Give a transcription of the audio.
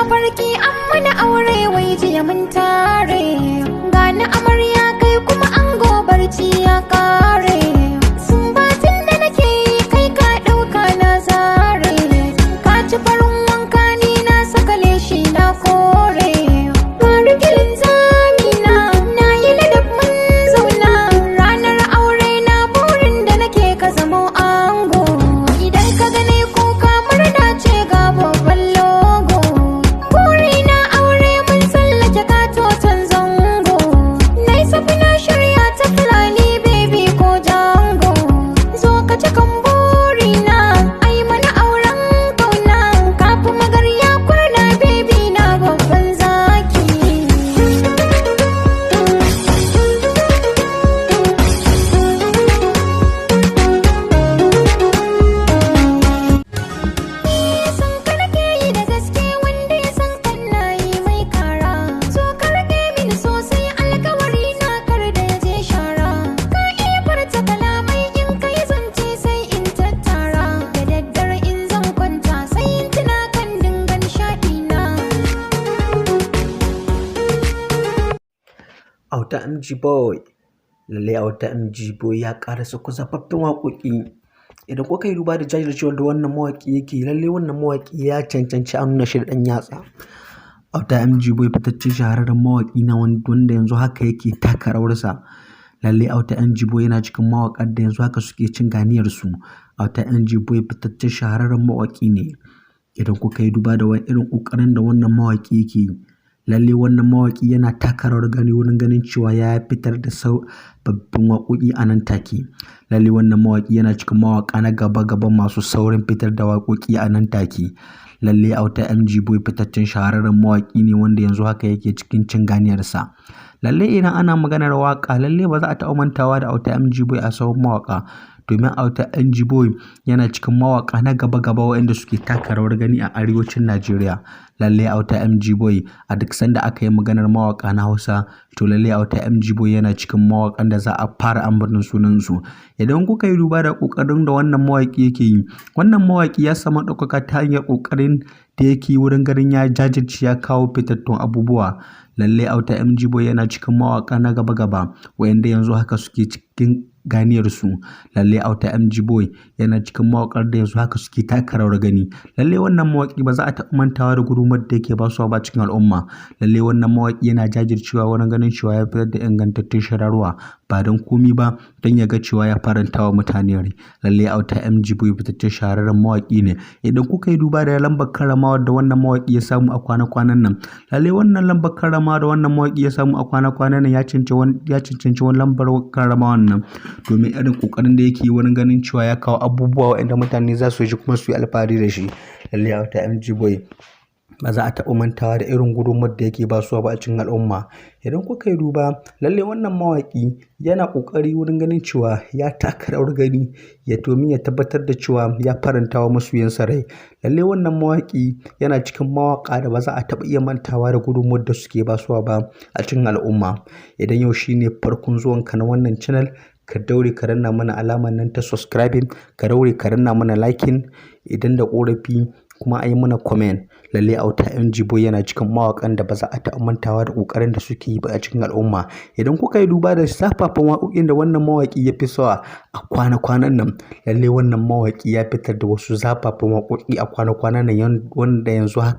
mafarki an mana aure wai jiya mun tare, gani amarya kai kuma ango barci ya kare. Sumbatin da nake yi kai ka ɗauka na zare, ka ci farin wanka ni na saka leshi na kore. Farigilin zamina na yi ladab mun zauna, ranar aure na burin da nake ka zamo ango. Idan ka gane kuka murna ce ga babban logo, burina aure mun tsallake katoton zango. Nai safi na shirya ta fulani baby ko jango, zo ka cikan burina ai mana auren kauna. Kafi magarya kurna baby na babban zaki. San ka nake yi da gaske, wanda ya san kan na yi mai kara. So ka rage mini sosai, alkawari na kar da ya je shara. Ka iya furta kalamai in ka yi zance sai in tattara. Da daddare in zan kwanta sai in tuna kan dinga nishaɗi na. Auta MG Boy, lallai Auta MG Boy ya ƙara sako zafaffen waƙoƙi. Idan kuka yi duba da jajircewar da wannan mawaƙi yake, lallai wannan mawaƙi ya cancanci a nuna shi da ɗan yatsa. Auta MG Boy fitaccen shahararren mawaƙi na wanda yanzu haka yake taka rawarsa. Lallai Auta MG Boy yana cikin mawaƙan da yanzu haka suke cin ganiyarsu. Auta MG Boy fitaccen shahararren mawaƙi ne. Idan kuka yi duba da wani irin ƙoƙarin da wannan mawaƙi yake yi, lallai wannan mawaƙi yana taka rawar gani wurin ganin cewa ya fitar da sababbin waƙoƙi a nan take. Lallai wannan mawaƙi yana cikin mawaƙa na gaba-gaba masu saurin fitar da waƙoƙi a nan take. Lallai Auta MG Boy fitaccen shahararren mawaƙi ne wanda yanzu haka yake cikin cin ganiyarsa. Lallai idan ana maganar waƙa, lallai ba za a taɓa mantawa da Auta MG Boy a sahun mawaƙa. Domin Auta MG Boy yana cikin mawaƙa na gaba-gaba waɗanda suke taka rawar gani a arewacin Najeriya. Lallai Auta MG Boy a duk sanda aka yi maganar mawaƙa na Hausa, to lallai Auta MG Boy yana cikin mawaƙan da za a fara ambaton sunansu. Idan kuka yi duba da ƙoƙarin da wannan mawaƙi yake yi, wannan mawaƙi ya samu ɗaukaka ta hanyar ƙoƙarin da yake yi wurin ganin ya jajirce ya kawo fitattun abubuwa. Lallai Auta MG Boy yana cikin mawaƙa na gaba-gaba waɗanda yanzu haka suke cikin ganiyarsu. Lallai Auta MG Boy yana cikin mawaƙar da yanzu haka suke taka rawar gani. Lallai wannan mawaƙi ba za a taɓa mantawa da gudunmawar da yake basuwa ba cikin al'umma. Lallai wannan mawaƙi yana jajircewa wurin ganin cewa ya fitar da ingantattun shirarwa, ba don komi ba don ya ga cewa ya faranta wa mutane rai. Lallai Auta MG Boy fitaccen shahararren mawaƙi ne. Idan kuka yi duba da lambar karramawar da wannan mawaƙi ya samu a kwana-kwanan nan, lallai wannan lambar karramawa da wannan mawaƙi ya samu a kwana-kwanan nan ya cancanci wani lambar karramawar nan, domin irin ƙoƙarin da yake yi wurin ganin cewa ya kawo abubuwa waɗanda mutane za su ji kuma su yi alfahari da shi. Lallai Auta MG Boy ba za a taɓa mantawa da irin gudunmawar da yake basuwa ba a cikin al'umma. Idan kuka yi duba, lallai wannan mawaƙi yana ƙoƙari wurin ganin cewa ya taka rawar gani domin ya tabbatar da cewa ya faranta wa masoyansa rai. Lallai wannan mawaƙi yana cikin mawaƙa da ba za a taɓa iya mantawa da gudunmawar da suke basuwa ba a cikin al'umma. Idan yau shine farkon zuwanka na wannan channel, ka daure ka danna mana alamar nan ta subscribing, ka daure ka danna mana liking, idan da ƙorafi kuma a yi mana comment. Lallai Auta MG Boy yana cikin mawaƙan da ba za a taɓa mantawa da ƙoƙarin da suke yi ba a cikin al'umma. Idan kuka yi duba da zafafan waƙoƙin da wannan mawaƙi ya fi sawa a kwana-kwanan nan, lallai wannan mawaƙi ya fitar da wasu zafafan waƙoƙi a kwana-kwanan nan wanda yanzu haka